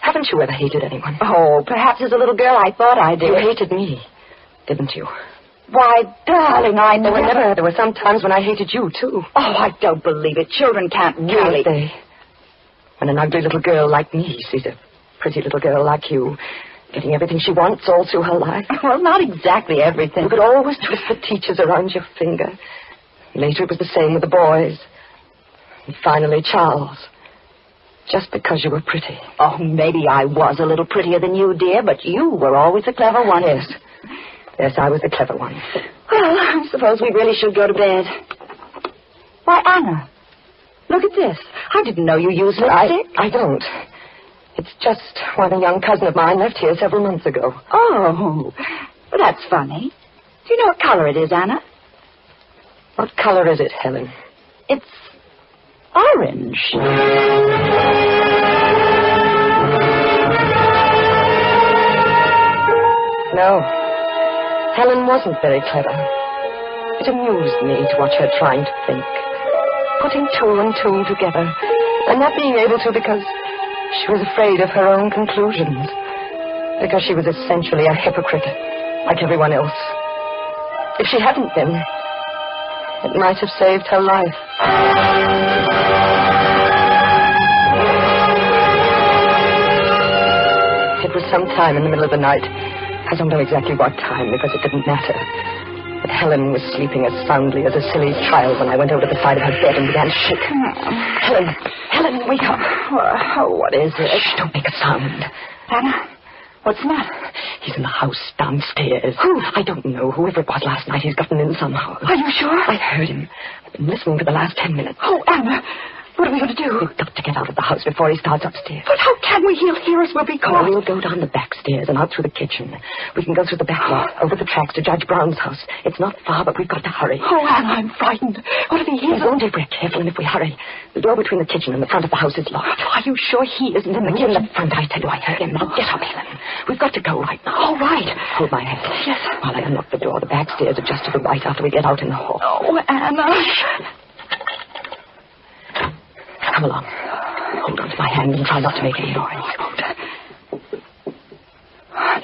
Haven't you ever hated anyone? Oh, perhaps as a little girl I thought I did. You hated me, didn't you? Why, darling, I never... There were some times when I hated you, too. Oh, I don't believe it. Children can't really... Can't they? When an ugly little girl like me sees a pretty little girl like you getting everything she wants all through her life. Well, not exactly everything. You could always twist the teachers around your finger. Later it was the same with the boys. And finally Charles. Just because you were pretty. Oh, maybe I was a little prettier than you, dear, but you were always the clever one. Yes. Yes, I was the clever one. Well, I suppose we really should go to bed. Why, Anna, look at this. I didn't know you used lipstick. I don't. It's just one a young cousin of mine left here several months ago. Oh, well, that's funny. Do you know what color it is, Anna? What color is it, Helen? It's orange. No. Helen wasn't very clever. It amused me to watch her trying to think. Putting two and two together. And not being able to because she was afraid of her own conclusions. Because she was essentially a hypocrite, like everyone else. If she hadn't been, it might have saved her life. It was sometime in the middle of the night. I don't know exactly what time because it didn't matter. But Helen was sleeping as soundly as a silly child when I went over to the side of her bed and began to shake. Helen, wake up. Oh, what is it? Shh, don't make a sound. Anna, what's the matter? He's in the house downstairs. Who? I don't know. Whoever it was last night, he's gotten in somehow. Are you sure? I heard him. I've been listening for the last 10 minutes. Oh, Anna, what are we going to do? We've got to get out of the house before he starts upstairs. But how can we? He'll hear us. We'll be caught. We'll go down the back stairs and out through the kitchen. We can go through the back lot, over the tracks to Judge Brown's house. It's not far, but we've got to hurry. Oh, Anna, I'm frightened. What if he hears us? We won't if we're careful, and if we hurry. The door between the kitchen and the front of the house is locked. Are you sure he isn't in the kitchen? In the front, I tell you, I heard him. Now, get up, Helen. We've got to go right now. All right. Hold my hand. Yes. While I unlock the door, the back stairs are just to the right after we get out in the hall. Oh, Anna. Come along. Hold on to my hand and try not to make any noise. I won't.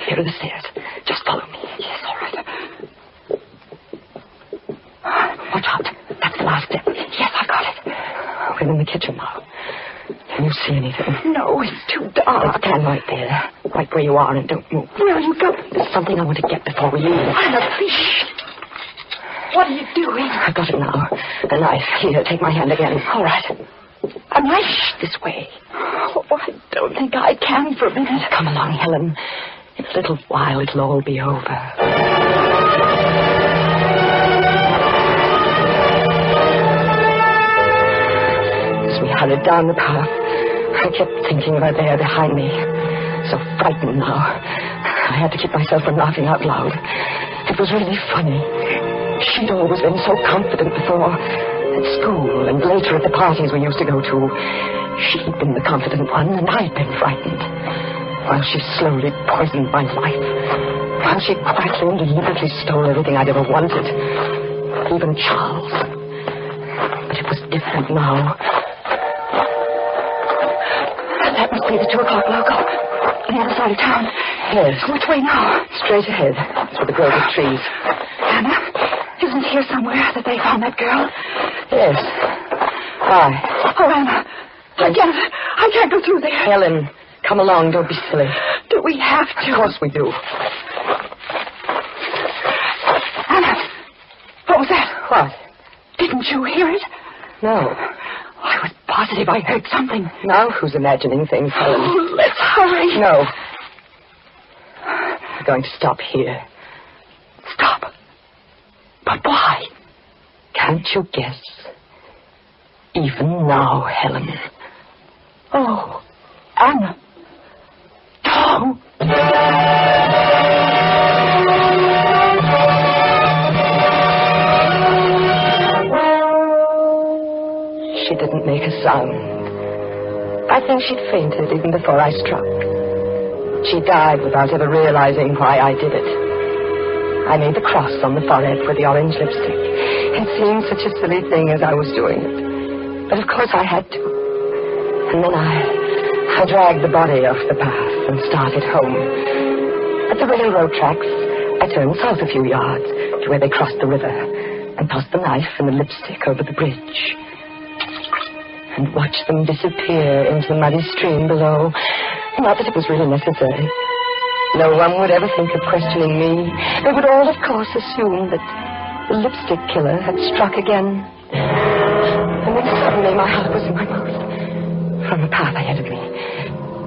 Here are the stairs. Just follow me. Yes, all right. Watch out. That's the last step. Yes, I got it. We're in the kitchen now. Can you see anything? No, it's too dark. Stand right there. Right where you are and don't move. Where are you going? There's something I want to get before we leave. Anna, please. What are you doing? I've got it now. A knife. Here, take my hand again. All right. A knife? This way. Oh, I don't think I can for a minute. Come along, Helen. In a little while, it'll all be over. As we hurried down the path, I kept thinking of her there behind me. So frightened now. I had to keep myself from laughing out loud. It was really funny. She'd always been so confident before. At school and later at the parties we used to go to. She'd been the confident one and I'd been frightened. While she slowly poisoned my life. While she quietly and deliberately stole everything I'd ever wanted. Even Charles. But it was different now. That must be the 2 o'clock local. On the other side of town. Yes. Which way now? Straight ahead. Through the grove of trees. Anna, isn't here somewhere that they found that girl? Yes. Why? Oh, Anna. I can't go through there. Helen, come along. Don't be silly. Do we have to? Of course we do. Anna, what was that? What? Didn't you hear it? No. I was positive I heard something. Now who's imagining things, Helen? Oh, let's hurry. No. We're going to stop here. Stop? But why? Can't you guess? Even now, Helen. Oh, Anna. Tom. sound. I think she'd fainted even before I struck. She died without ever realizing why I did it. I made the cross on the forehead with the orange lipstick. It seemed such a silly thing as I was doing it. But of course I had to. And then I dragged the body off the path and started home. At the railroad tracks, I turned south a few yards to where they crossed the river and tossed the knife and the lipstick over the bridge and watched them disappear into the muddy stream below. Not that it was really necessary. No one would ever think of questioning me. They would all, of course, assume that the lipstick killer had struck again. And then suddenly my heart was in my mouth. From the path ahead of me,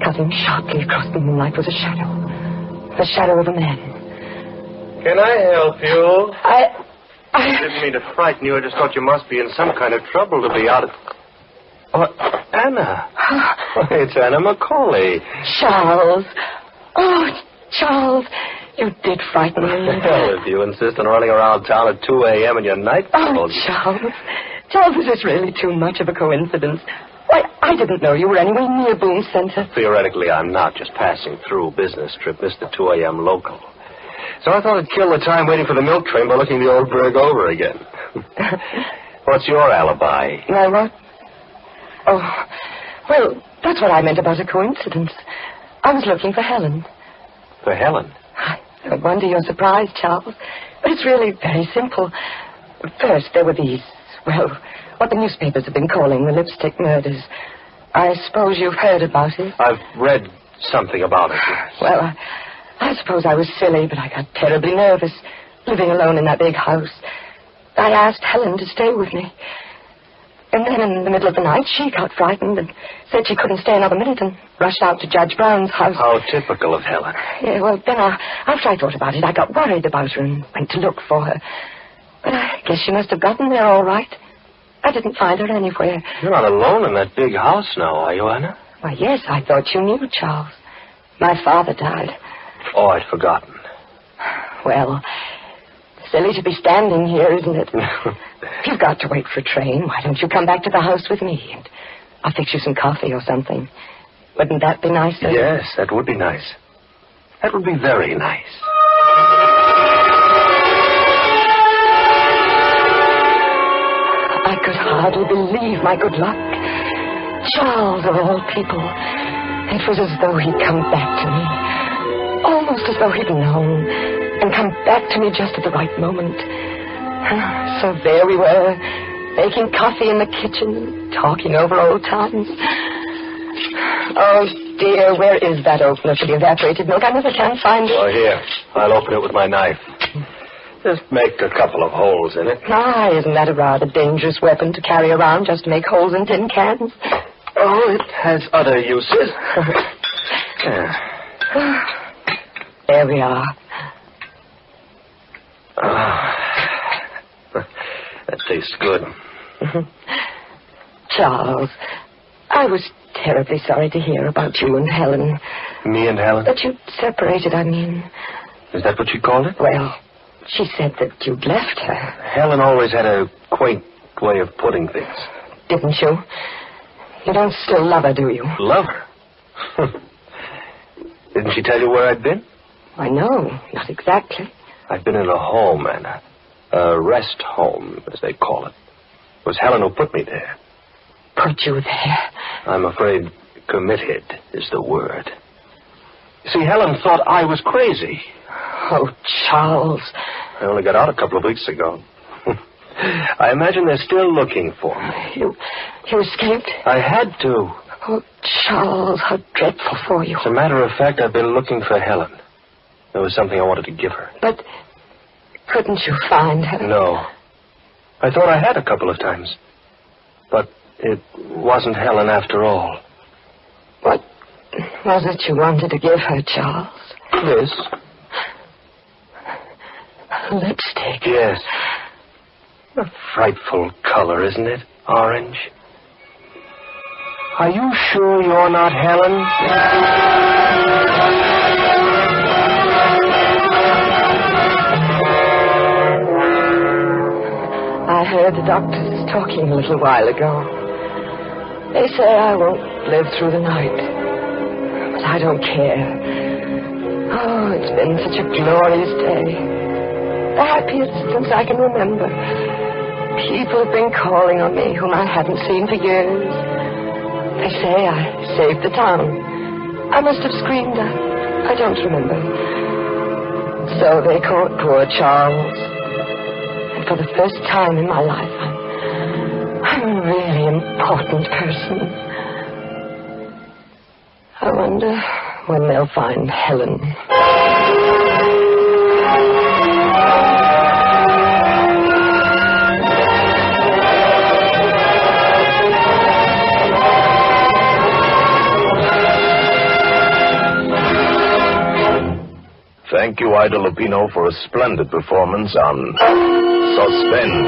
cutting sharply across the moonlight, was a shadow. The shadow of a man. Can I help you? I didn't mean to frighten you. I just thought you must be in some kind of trouble to be out of... Oh, Anna. It's Anna Macaulay. Charles. Oh, Charles, you did frighten me. Well, if you insist on running around town at 2 a.m. in your night clothes. Oh, Charles. Charles, this is really too much of a coincidence. Why, I didn't know you were anywhere near Boone Center. Theoretically, I'm not. Just passing through. Business trip. Missed the 2 a.m. local. So I thought I'd kill the time waiting for the milk train by looking the old burg over again. What's your alibi? My what? Oh, well, that's what I meant about a coincidence. I was looking for Helen. For Helen? I don't wonder you're surprised, Charles. But it's really very simple. First, there were these, well, what the newspapers have been calling the lipstick murders. I suppose you've heard about it. I've read something about it. Yes. Well, I suppose I was silly, but I got terribly nervous, living alone in that big house. I asked Helen to stay with me. And then in the middle of the night, she got frightened and said she couldn't stay another minute and rushed out to Judge Brown's house. How typical of Helen. Yeah, well, then after I thought about it, I got worried about her and went to look for her. But I guess she must have gotten there all right. I didn't find her anywhere. You're not alone in that big house now, are you, Anna? Why, yes, I thought you knew, Charles. My father died. Oh, I'd forgotten. Well, silly to be standing here, isn't it? If you've got to wait for a train, why don't you come back to the house with me? And I'll fix you some coffee or something. Wouldn't that be nice? Yes, that would be nice. That would be very nice. I could hardly believe my good luck. Charles, of all people. It was as though he'd come back to me. Almost as though he'd known and come back to me just at the right moment. So there we were, making coffee in the kitchen, talking over old times. Oh, dear, where is that opener for the evaporated milk? I never can find it. Oh, here. I'll open it with my knife. Just make a couple of holes in it. Ah, isn't that a rather dangerous weapon to carry around, just to make holes in tin cans? Oh, it has other uses. There we are. That tastes good. Charles, I was terribly sorry to hear about you and Helen. Me and Helen? That you'd separated, I mean. Is that what she called it? Well, she said that you'd left her. Helen always had a quaint way of putting things. Didn't you? You don't still love her, do you? Love her? Didn't she tell you where I'd been? I know, not exactly. I've been in a home, Anna. A rest home, as they call it. It was Helen who put me there. Put you there? I'm afraid committed is the word. You see, Helen thought I was crazy. Oh, Charles. I only got out a couple of weeks ago. I imagine they're still looking for me. You escaped? I had to. Oh, Charles, how dreadful for you. As a matter of fact, I've been looking for Helen. There was something I wanted to give her. But couldn't you find her? No. I thought I had a couple of times. But it wasn't Helen after all. What was it you wanted to give her, Charles? This. Lipstick? Yes. A frightful color, isn't it? Orange. Are you sure you're not Helen? I heard the doctors talking a little while ago. They say I won't live through the night. But I don't care. Oh, it's been such a glorious day. The happiest since I can remember. People have been calling on me whom I haven't seen for years. They say I saved the town. I must have screamed out. I don't remember. So they caught poor Charles. And for the first time in my life, I'm a really important person. I wonder when they'll find Helen. Thank you, Ida Lupino, for a splendid performance on Suspense.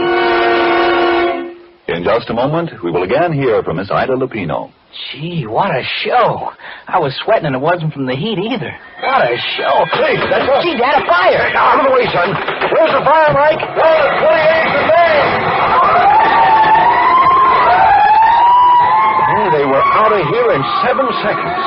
In just a moment, we will again hear from Miss Ida Lupino. Gee, what a show. I was sweating and it wasn't from the heat either. What a show. Please, that's us. Gee, Dad, a fire. Out of the way, son. Where's the fire, Mike? Well, it's 28 to May. They were out of here in 7 seconds.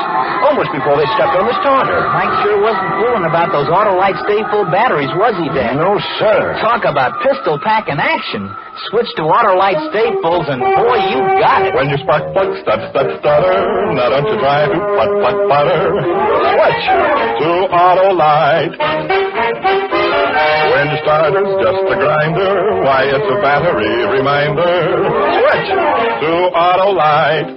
Almost before they stepped on the starter. Mike sure wasn't fooling about those Autolite stay-full batteries, was he, Dad? No, sir. Talk about pistol pack in action. Switch to Autolite stay-fulls, and boy, you got it. When your spark plug stutter, now don't you try to putter. Switch to Autolite. When your starter's just a grinder, why, it's a battery reminder. Switch to Autolite.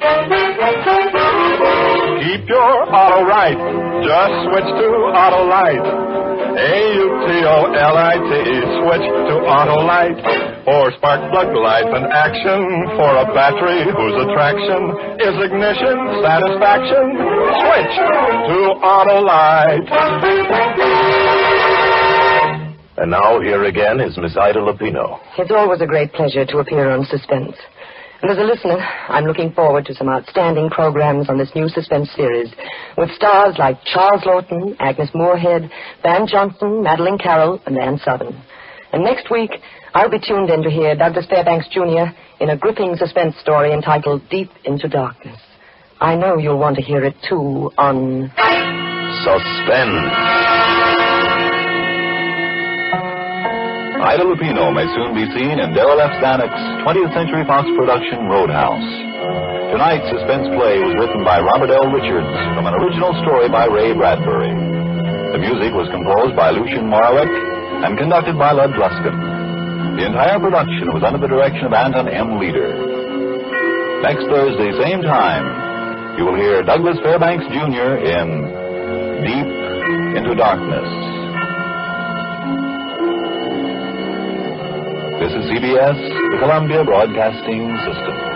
Keep your auto right. Just switch to Autolite. AUTOLITE. Switch to Autolite. For spark plug life and action. For a battery whose attraction is ignition satisfaction. Switch to Autolite. And now here again is Miss Ida Lupino. It's always a great pleasure to appear on Suspense. And as a listener, I'm looking forward to some outstanding programs on this new Suspense series with stars like Charles Lawton, Agnes Moorehead, Van Johnson, Madeline Carroll, and Ann Southern. And next week, I'll be tuned in to hear Douglas Fairbanks Jr. in a gripping suspense story entitled Deep into Darkness. I know you'll want to hear it, too, on Suspense. Ida Lupino may soon be seen in Darrell F. Zanuck's 20th Century Fox production Roadhouse. Tonight's suspense play was written by Robert L. Richards from an original story by Ray Bradbury. The music was composed by Lucien Morawick and conducted by Lud Gluskin. The entire production was under the direction of Anton M. Leader. Next Thursday, same time, you will hear Douglas Fairbanks Jr. in Deep into Darkness. This is CBS, the Columbia Broadcasting System.